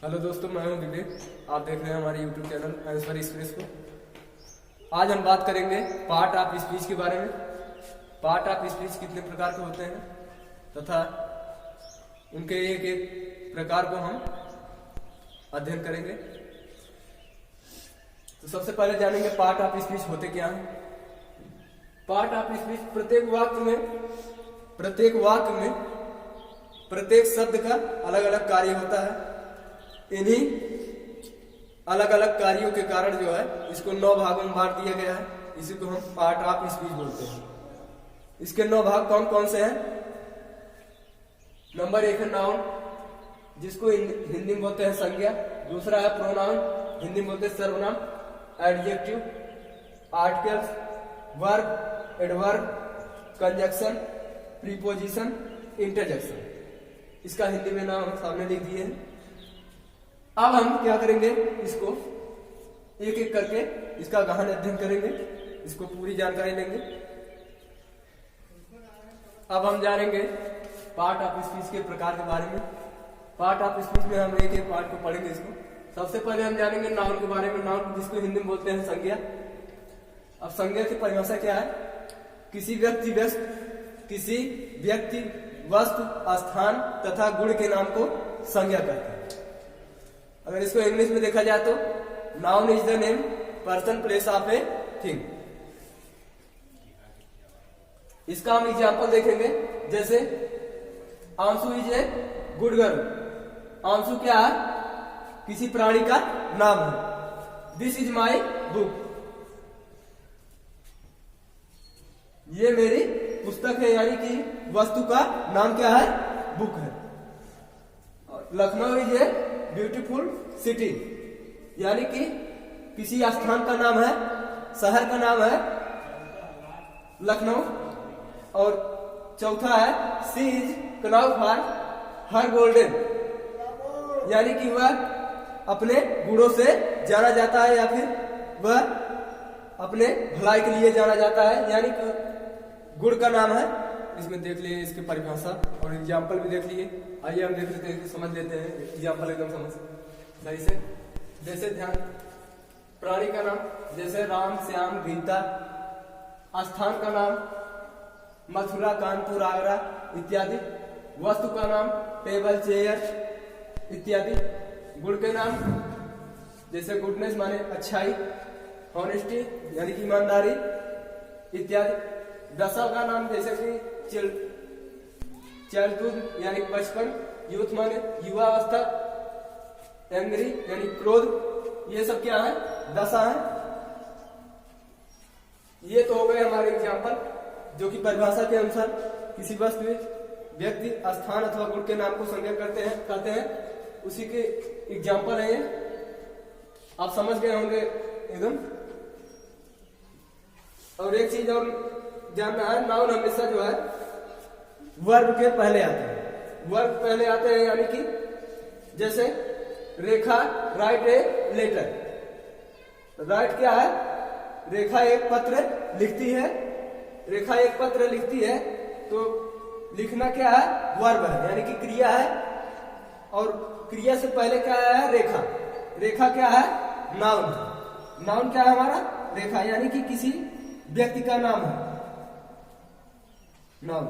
Hello दोस्तों, मैं हूं विवेक। आप देख रहे हैं हमारे यूट्यूब चैनल आंसर एक्सप्रेस को। आज हम बात करेंगे पार्ट ऑफ स्पीच के बारे में। पार्ट ऑफ स्पीच कितने प्रकार के होते हैं तथा उनके एक एक प्रकार को हम अध्ययन करेंगे। तो सबसे पहले जानेंगे पार्ट ऑफ स्पीच होते क्या हैं। पार्ट ऑफ स्पीच प्रत्येक वाक्य में प्रत्येक शब्द का अलग अलग कार्य होता है। इन्हीं अलग अलग कार्यों के कारण जो है इसको 9 भागों में बांट दिया गया है। इसी को हम पार्ट ऑफ स्पीच बोलते हैं। इसके 9 भाग कौन कौन से हैं? नंबर 1 है नाउन, जिसको हिंदी में बोलते हैं संज्ञा। दूसरा है प्रोनाउन, हिंदी में बोलते हैं सर्वनाम। Adjective, articles, verb, adverb, conjunction, preposition, interjection. इसका हिंदी में नाम सामने लिख दिए हैं। अब हम क्या करेंगे, इसको एक एक करके इसका गहन अध्ययन करेंगे, इसको पूरी जानकारी लेंगे। अब हम जानेंगे पार्ट ऑफ स्पीच के प्रकार के बारे में। पार्ट ऑफ स्पीच में हम एक एक पार्ट को पढ़ेंगे। इसको सबसे पहले हम जानेंगे नाउन के बारे में। नाउन जिसको हिंदी में बोलते हैं संज्ञा। अब संज्ञा की परिभाषा क्या है? किसी व्यक्ति, वस्तु, स्थान तथा गुण के नाम को संज्ञा कहते हैं। अगर इसको इंग्लिश में देखा जाए तो noun is the name, person, place of a thing. इसका हम एग्जाम्पल देखेंगे। जैसे आंसू इज ए गुड गर्ल। आंसू क्या है? किसी प्राणी का नाम है। This is my book. ये मेरी पुस्तक है, यानी कि वस्तु का नाम क्या है? बुक है। Lucknow is a beautiful city, यानी कि किसी स्थान का नाम है, शहर का नाम है लखनऊ। और चौथा है सी इज क्नाउ फॉर हर गोल्डन, यानी कि वह अपने गुणों से जाना जाता है या फिर वह अपने भलाई के लिए जाना जाता है, यानी कि गुण का नाम है। इसमें देख लिए इसकी परिभाषा और एग्जाम्पल भी देख लिए। आइए हम देख लेते हैं, समझ लेते हैं एग्जाम्पल एकदम समझ सही से। जैसे ध्यान, प्राणी का नाम जैसे राम, श्याम, गीता। स्थान का नाम मथुरा, कानपुर, आगरा इत्यादि। वस्तु का नाम टेबल, चेयर इत्यादि। गुण के नाम जैसे गुडनेस माने अच्छाई, ऑनेस्टी यानी कि ईमानदारी इत्यादि। दशा का नाम जैसे कि चाइल्डहुड यानी बचपन, यूथ माने युवावस्था, एंग्री यानी क्रोध। ये सब क्या है? दशा है। ये तो हो गए हमारे एग्जाम्पल, जो कि परिभाषा के अनुसार किसी वस्तु, व्यक्ति, स्थान अथवा गुण के नाम को संज्ञा कहते हैं। उसी के एग्जाम्पल है ये। आप समझ गए होंगे एकदम। और एक चीज और जानना है, नाउन हमेशा जो है वर्ब के पहले आते हैं। वर्ब पहले आते हैं, यानी कि जैसे रेखा राइट ए लेटर। राइट क्या है? रेखा एक पत्र लिखती है। रेखा एक पत्र लिखती है तो लिखना क्या है? वर्ब है, यानी कि क्रिया है। और क्रिया से पहले क्या है? रेखा। रेखा क्या है? नाउन। नाउन क्या है हमारा? रेखा, यानी कि किसी व्यक्ति का नाम है नाउन।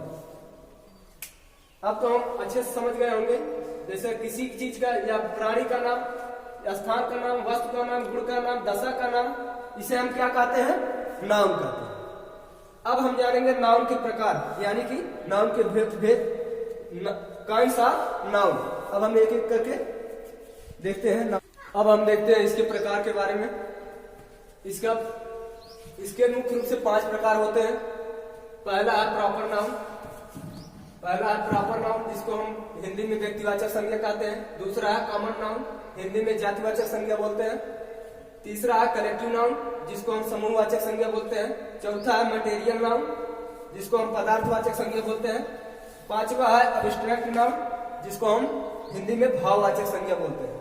अब तो हम अच्छे से समझ गए होंगे। जैसे किसी चीज का या प्राणी का नाम, स्थान का नाम, वस्तु का नाम, गुण का नाम, दशा का नाम, इसे हम क्या कहते हैं? नाउन कहते हैं। अब हम जानेंगे नाउन के प्रकार, यानी कि नाउन के भेद काइंड्स ऑफ नाउन। अब हम एक एक करके देखते हैं। अब हम देखते हैं इसके प्रकार के बारे में। इसके मुख्य रूप से 5 प्रकार होते हैं। पहला है प्रॉपर नाउन। जिसको हम हिंदी में व्यक्तिवाचक संज्ञा कहते हैं। दूसरा है कॉमन नाउन, हिंदी में जातिवाचक संज्ञा बोलते हैं। तीसरा है कलेक्टिव नाउन, जिसको हम समूहवाचक संज्ञा बोलते हैं। चौथा है मटेरियल नाउन, जिसको हम पदार्थवाचक संज्ञा बोलते हैं। पांचवा है अब्स्ट्रैक्ट नाउन, जिसको हम हिंदी में भाववाचक संज्ञा बोलते हैं।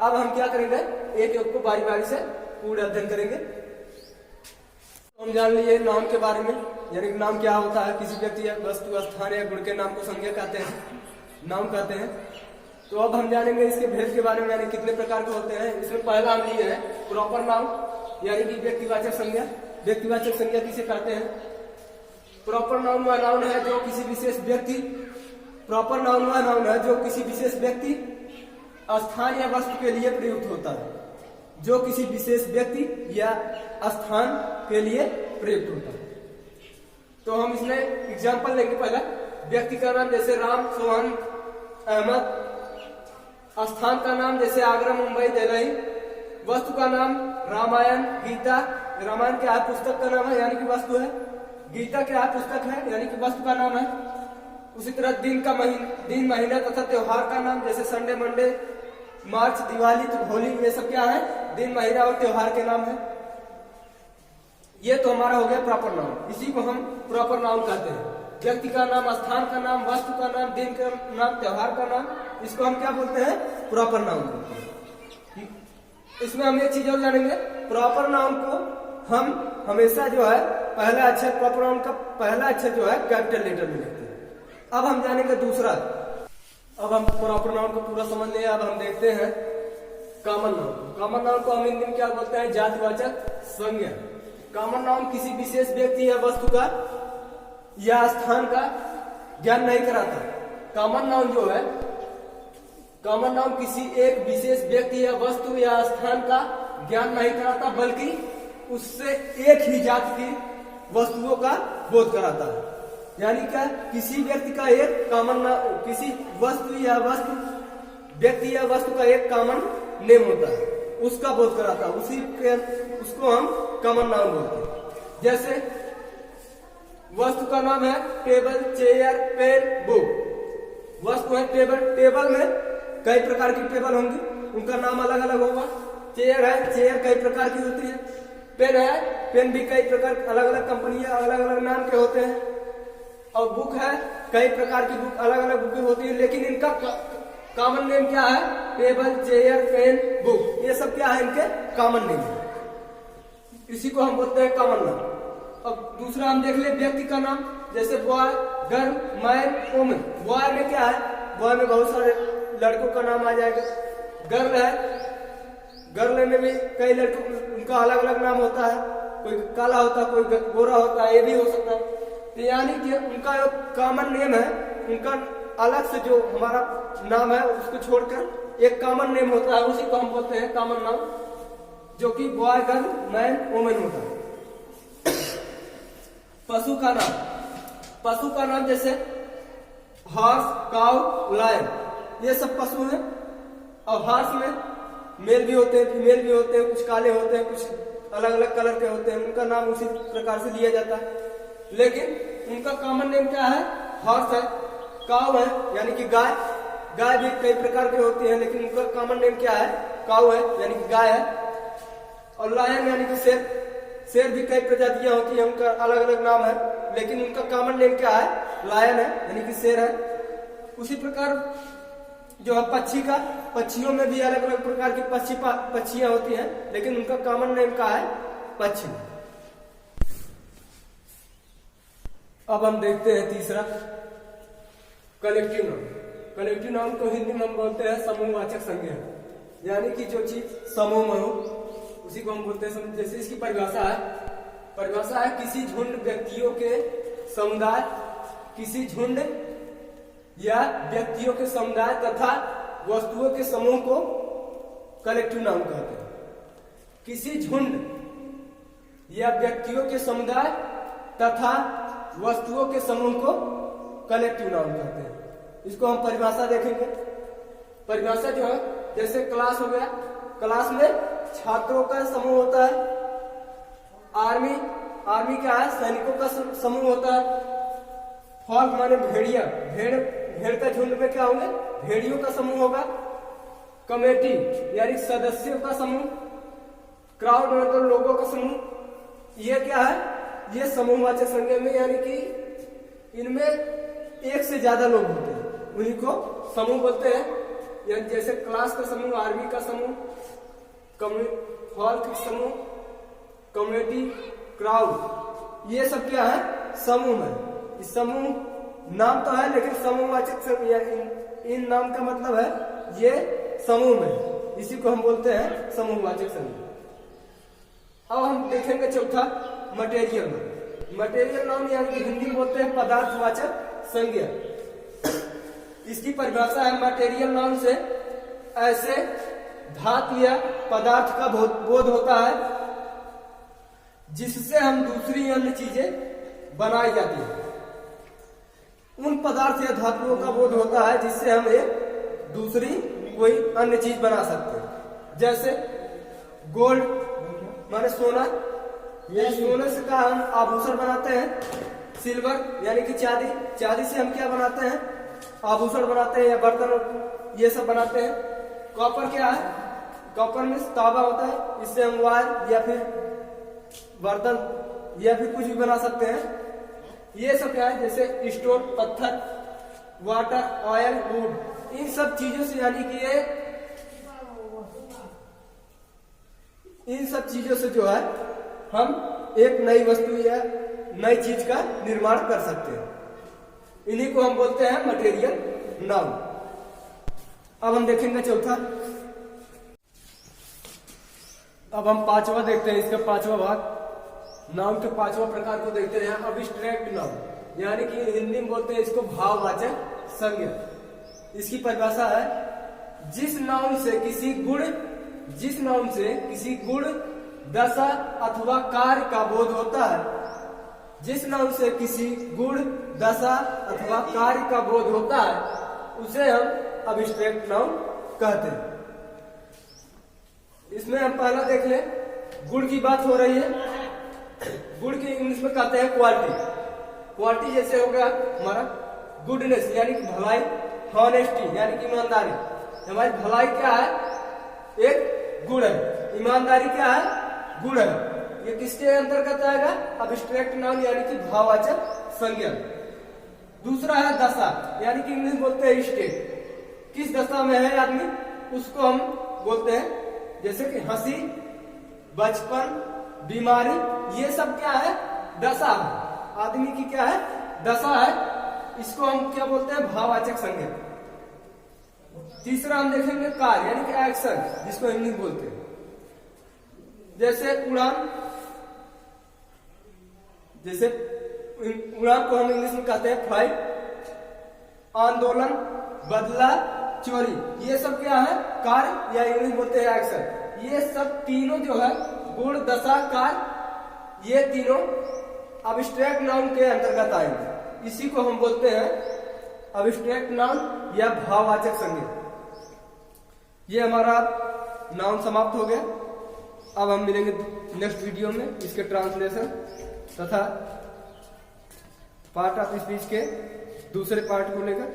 अब हम क्या करेंगे, एक एक को बारी बारी से पूर्ण अध्ययन करेंगे। हम जान लिए नाउन के बारे में, यानी नाम क्या होता है। किसी व्यक्ति या वस्तु, स्थान या गुण के नाम को संज्ञा कहते हैं, नाउन कहते हैं। तो अब हम जानेंगे इसके भेद के बारे में, यानी कितने प्रकार के होते हैं। इसमें पहला हम लिए है प्रॉपर नाउन, यानी कि व्यक्तिवाचक संज्ञा। व्यक्तिवाचक संज्ञा किसे कहते हैं? प्रॉपर नाउन वह नाउन है जो किसी विशेष व्यक्ति, प्रॉपर नाउन वह नाउन है जो किसी विशेष व्यक्ति, स्थान या वस्तु के लिए प्रयुक्त होता है, जो किसी विशेष व्यक्ति या स्थान के लिए प्रयुक्त होता है। तो हम इसमें एग्जाम्पल लेंगे। पहला व्यक्ति का नाम जैसे राम, सोहन, अहमद। स्थान का नाम जैसे आगरा, मुंबई, दिल्ली। वस्तु का नाम रामायण, गीता। रामायण क्या है? पुस्तक का नाम है, यानी कि वस्तु है। गीता क्या है? पुस्तक है, यानी कि वस्तु का नाम है। उसी तरह दिन, महीना तथा त्योहार का नाम जैसे संडे, मंडे, मार्च, दिवाली, होली, ये सब क्या है? दिन, महीना और त्योहार के नाम है। ये तो हमारा हो गया प्रॉपर नाउन। इसी को हम प्रॉपर नाउन कहते हैं। व्यक्ति का नाम, स्थान का नाम, वस्तु का नाम, दिन का नाम, त्योहार का नाम, इसको हम क्या बोलते हैं? प्रॉपर नाउन बोलते हैं। इसमें हम एक चीज और जानेंगे, प्रॉपर नाउन को हम हमेशा जो है पहला अक्षर, प्रॉपर नाउन का पहला अक्षर जो है कैपिटल लेटर में लिखते हैं। अब हम जानेंगे दूसरा। अब हम प्रॉपर नाउन को पूरा समझ लिया। अब हम देखते हैं कॉमन नाउन। कॉमन नाउन को हम हिंदी में क्या बोलते हैं? जातिवाचक संज्ञा। कॉमन नाउन किसी विशेष व्यक्ति या वस्तु का या स्थान का ज्ञान नहीं कराता। कॉमन नाउन जो है, कॉमन नाउन किसी एक विशेष व्यक्ति या वस्तु या स्थान का ज्ञान नहीं कराता, बल्कि उससे एक ही जाति की वस्तुओं का बोध कराता है। यानी क्या? किसी व्यक्ति का एक कॉमन, किसी व्यक्ति या वस्तु का एक कॉमन नेम होता है, उसका बोध कराता है। उसको हम कॉमन नाउन बोलते हैं। जैसे वस्तु का नाम है टेबल, चेयर, पेन, बुक। वस्तु है टेबल। टेबल में कई प्रकार की टेबल होंगी, उनका नाम अलग अलग होगा। चेयर है, चेयर कई प्रकार की होती है। पेन है, पेन भी कई प्रकार, अलग अलग कंपनियां, अलग अलग नाम के होते हैं। और बुक है, कई प्रकार की बुक, अलग अलग बुकें होती है, लेकिन इनका कॉमन नेम क्या है? टेबल, चेयर, पेन, बुक, ये सब क्या है? इनके कॉमन नेम है। इसी को हम बोलते हैं कॉमन नाम। अब दूसरा हम देख ले व्यक्ति का नाम, जैसे boy, girl, man, women. Boy में क्या है? बॉय में बहुत सारे लड़कों का नाम आ जाएगा। गर्ल है, गर्ल में भी कई लड़कों, उनका अलग अलग नाम होता है। कोई काला होता है, कोई गोरा होता है, ये भी हो सकता है। तो यानी कि उनका जो कॉमन नेम है, उनका अलग से जो हमारा नाम है उसको छोड़कर एक कॉमन नेम होता है, उसी को हम बोलते हैं कॉमन नाम, जो कि बॉय, गर्ल, मैन, वुमेन होता है। पशु का नाम, पशु का नाम जैसे हॉर्स, काउ, लायन, ये सब पशु हैं। और हॉर्स में मेल भी होते हैं, फीमेल भी होते हैं, कुछ काले होते हैं, कुछ अलग अलग कलर के होते हैं, उनका नाम उसी प्रकार से लिया जाता है। लेकिन उनका कॉमन नेम क्या है? हॉर्स है। काउ है, यानी कि गाय। गाय भी कई प्रकार की होती है, लेकिन उनका कॉमन नेम क्या है? काउ है, यानी कि गाय है। और लायन यानी कि शेर। शेर भी कई प्रजातियां होती है, उनका अलग अलग नाम है, लेकिन उनका कॉमन नेम क्या है? लायन है, यानी कि शेर है। उसी प्रकार जो है पक्षी का, पक्षियों में भी अलग अलग प्रकार की पक्षियां होती हैं, लेकिन उनका कॉमन नेम क्या है? पक्षी। अब हम देखते हैं तीसरा कलेक्टिव नाउन। कलेक्टिव नाउन को हिंदी में हम बोलते हैं समूहवाचक संज्ञा, यानी कि जो चीज समूह में हो उसी को हम बोलते हैं। जैसे इसकी परिभाषा है किसी झुंड व्यक्तियों के समुदाय, किसी झुंड या व्यक्तियों के समुदाय तथा वस्तुओं के समूह को कलेक्टिव नाउन कहते हैं। किसी झुंड या व्यक्तियों के समुदाय तथा वस्तुओं के समूह को कलेक्टिव नाउन कहते हैं। इसको हम परिभाषा देखेंगे। परिभाषा जो है, जैसे क्लास हो गया, क्लास में छात्रों का समूह होता है। आर्मी क्या है? सैनिकों का समूह होता है। फॉल्क माने भेड़िया, भेड़ का झुंड में क्या होंगे? भेड़ियों का समूह होगा। कमेटी यानी सदस्यों का समूह। क्राउड मतलब लोगों का समूह। ये क्या है? ये समूहवाचक संज्ञा में, यानी कि इनमें एक से ज्यादा लोग होते हैं, उन्हीं को समूह बोलते हैं। यानी जैसे क्लास का समूह, आर्मी का समूह, फॉल्क समूह, कम्युनिटी, क्राउड, ये सब क्या है? समूह है। इस समूह नाम तो है, लेकिन समूहवाचक इन नाम का मतलब है ये समूह में, इसी को हम बोलते हैं समूहवाचक संज्ञा। अब हम देखेंगे चौथा मटेरियल नाउन। मटेरियल नाउन यानी कि हिंदी में बोलते हैं पदार्थवाचक संज्ञा। इसकी परिभाषा है मटेरियल नाउन से ऐसे धातु या पदार्थ का बोध होता है जिससे हम दूसरी अन्य चीजें बनाई जाती है। उन पदार्थ या धातुओं का बोध होता है जिससे हम एक दूसरी कोई अन्य चीज बना सकते हैं। जैसे गोल्ड माने सोना, ये सोने से का हम आभूषण बनाते हैं। सिल्वर यानी कि चांदी, चांदी से हम क्या बनाते हैं? आभूषण बनाते हैं या बर्तन ये सब बनाते हैं। कॉपर क्या है? कॉपर में तांबा होता है, इससे हम वायर या फिर बर्तन या फिर कुछ भी बना सकते हैं। ये सब क्या है? जैसे स्टोन, पत्थर, वाटर, ऑयल, वुड, इन सब चीजों से यानी कि ये इन सब चीजों से जो है हम एक नई वस्तु या नई चीज का निर्माण कर सकते हैं। इन्हीं को हम बोलते हैं मटेरियल नाउन। अब हम देखेंगे चौथा। अब हम पांचवा देखते हैं, इसका पांचवा भाग। नाउन के पांचवा प्रकार को देखते हैं, अब्स्ट्रैक्ट नाउन यानी कि हिंदी में बोलते हैं इसको भाववाचक संज्ञा। इसकी परिभाषा है जिस नाउन से किसी गुण, दशा अथवा कार्य का बोध होता है, जिस नाउन से किसी गुण, दशा अथवा कार्य का बोध होता है उसे हम अब्स्ट्रैक्ट नाउन कहते हैं। इसमें हम पहला देख लें, गुण की बात हो रही है। गुण की इंग्लिश में कहते हैं क्वालिटी। क्वालिटी जैसे हो गया हमारा गुडनेस यानी कि भलाई, हॉनेस्टी यानी कि ईमानदारी। हमारी भलाई क्या है? एक गुण है। ईमानदारी क्या है? गुण है। ये किसके अंतर्गत आएगा? अब्स्ट्रैक्ट नाउन यानी कि भाववाचक संज्ञा। दूसरा है दशा यानी कि इंग्लिश बोलते हैं स्टेट। किस दशा में है आदमी उसको हम बोलते हैं, जैसे कि हंसी, बचपन, बीमारी, ये सब क्या है? दशा है। आदमी की क्या है? दशा है। इसको हम क्या बोलते हैं? भाववाचक संज्ञा। तीसरा हम देखेंगे कार्य यानी कि एक्शन, जिसको इंग्लिश बोलते हैं। जैसे उड़ान, जैसे उड़ान को हम इंग्लिश में कहते हैं फ्लाइट। आंदोलन, बदला, चोरी, ये सब क्या है? कार्य या इंग्लिश बोलते हैं एक्शन। ये सब तीनों जो है गुण, दशा, कार्य, ये तीनों अब्स्ट्रैक्ट नाउन के अंतर्गत आएंगे। इसी को हम बोलते हैं अब्स्ट्रैक्ट नाउन या भाववाचक संज्ञा। ये हमारा नाउन समाप्त हो गया। अब हम मिलेंगे नेक्स्ट वीडियो में इसके ट्रांसलेशन तथा पार्ट ऑफ स्पीच के दूसरे पार्ट को लेकर।